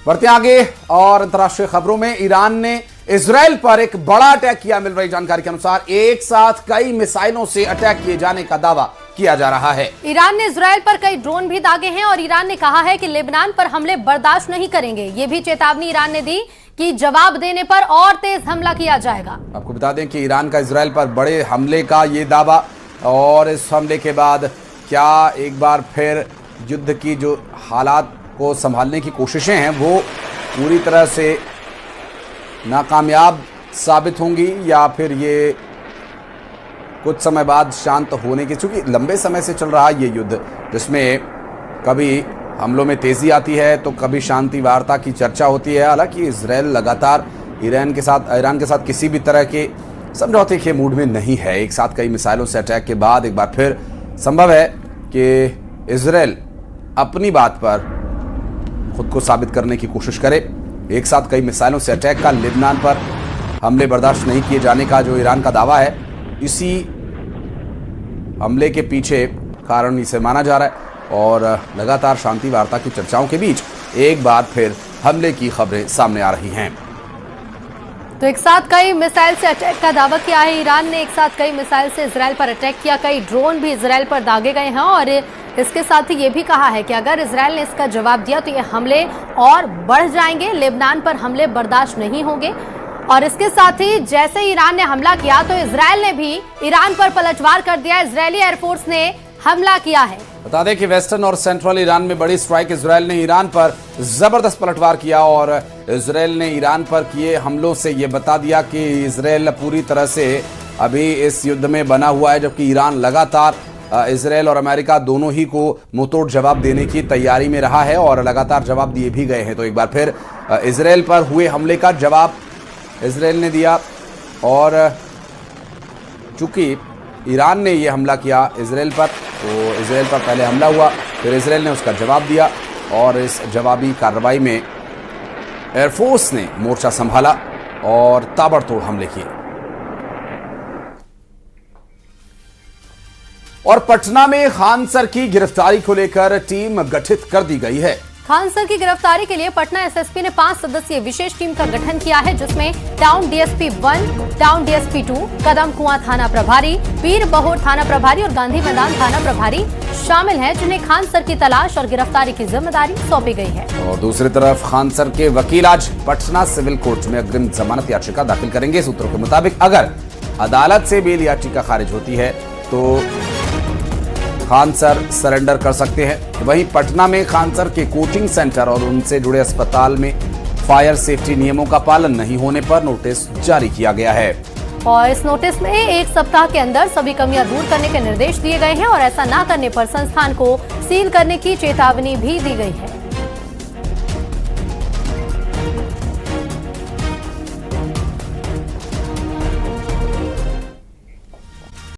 बढ़ते आगे और अंतर्राष्ट्रीय खबरों में ईरान ने इजराइल पर एक बड़ा अटैक किया। मिल रही जानकारी के अनुसार एक साथ कई मिसाइलों से अटैक किए जाने का दावा किया जा रहा है। ईरान ने इजराइल पर कई ड्रोन भी दागे हैं और ईरान ने कहा है कि लेबनान पर हमले बर्दाश्त नहीं करेंगे। ये भी चेतावनी ईरान ने दी कि जवाब देने पर और तेज हमला किया जाएगा। आपको बता दें कि ईरान का इजराइल पर बड़े हमले का ये दावा, और इस हमले के बाद क्या एक बार फिर युद्ध की जो हालात को संभालने की कोशिशें हैं वो पूरी तरह से नाकामयाब साबित होंगी या फिर ये कुछ समय बाद शांत होने की, चूंकि लंबे समय से चल रहा ये युद्ध जिसमें कभी हमलों में तेजी आती है तो कभी शांति वार्ता की चर्चा होती है। हालांकि इजराइल लगातार ईरान के साथ किसी भी तरह के समझौते के मूड में नहीं है। एक साथ कई मिसाइलों से अटैक के बाद एक बार फिर संभव है कि इजराइल अपनी बात पर खुद को साबित करने की कोशिश करे। एक साथ कई मिसाइलों से अटैक का लेबनान पर हमले बर्दाश्त नहीं किए जाने का जो ईरान का दावा है, इसी हमले के पीछे कारण इसे माना जा रहा है। और लगातार शांति वार्ता की चर्चाओं के बीच एक बार फिर हमले की खबरें सामने आ रही हैं। तो एक साथ कई मिसाइल से अटैक का दावा किया है ईरान ने। एक साथ कई मिसाइल से इजराइल पर अटैक किया, कई ड्रोन भी इजराइल पर दागे गए हैं और इसके साथ ही ये भी कहा है कि अगर इजराइल ने इसका जवाब दिया तो ये हमले और बढ़ जाएंगे, लेबनान पर हमले बर्दाश्त नहीं होंगे। और इसके साथ ही जैसे ईरान ने हमला किया तो इजराइल ने भी ईरान पर पलटवार कर दिया। इजरायली एयरफोर्स ने हमला किया है। बता दें कि वेस्टर्न और सेंट्रल ईरान में बड़ी स्ट्राइक इजराइल ने ईरान पर जबरदस्त पलटवार किया और इजराइल ने ईरान पर किए हमलों से ये बता दिया कि इजराइल पूरी तरह से अभी इस युद्ध में बना हुआ है, जबकि ईरान लगातार इजराइल और अमेरिका दोनों ही को मुंहतोड़ जवाब देने की तैयारी में रहा है और लगातार जवाब दिए भी गए हैं। तो एक बार फिर इजराइल पर हुए हमले का जवाब इजराइल ने दिया और चूंकि ईरान ने यह हमला किया इजराइल पर, तो इजराइल पर पहले हमला हुआ, फिर इजराइल ने उसका जवाब दिया और इस जवाबी कार्रवाई में एयरफोर्स ने मोर्चा संभाला और ताबड़तोड़ हमले किए। और पटना में खान सर की गिरफ्तारी को लेकर टीम गठित कर दी गई है। खान सर की गिरफ्तारी के लिए पटना एसएसपी ने 5 सदस्यीय विशेष टीम का गठन किया है, जिसमें टाउन डीएसपी 1, टाउन डीएसपी 2, कदम कुआं थाना प्रभारी, पीर बहोर थाना प्रभारी और गांधी मैदान थाना प्रभारी शामिल हैं, जिन्हें खान सर की तलाश और गिरफ्तारी की जिम्मेदारी सौंपी गई है। और दूसरी तरफ खान सर के वकील आज पटना सिविल कोर्ट में अग्रिम जमानत याचिका दाखिल करेंगे। सूत्रों के मुताबिक अगर अदालत से बेल याचिका खारिज होती है तो खान सर सरेंडर कर सकते हैं। वहीं पटना में खान सर के कोचिंग सेंटर और उनसे जुड़े अस्पताल में फायर सेफ्टी नियमों का पालन नहीं होने पर नोटिस जारी किया गया है और इस नोटिस में 1 सप्ताह के अंदर सभी कमियां दूर करने के निर्देश दिए गए हैं और ऐसा न करने पर संस्थान को सील करने की चेतावनी भी दी गई है।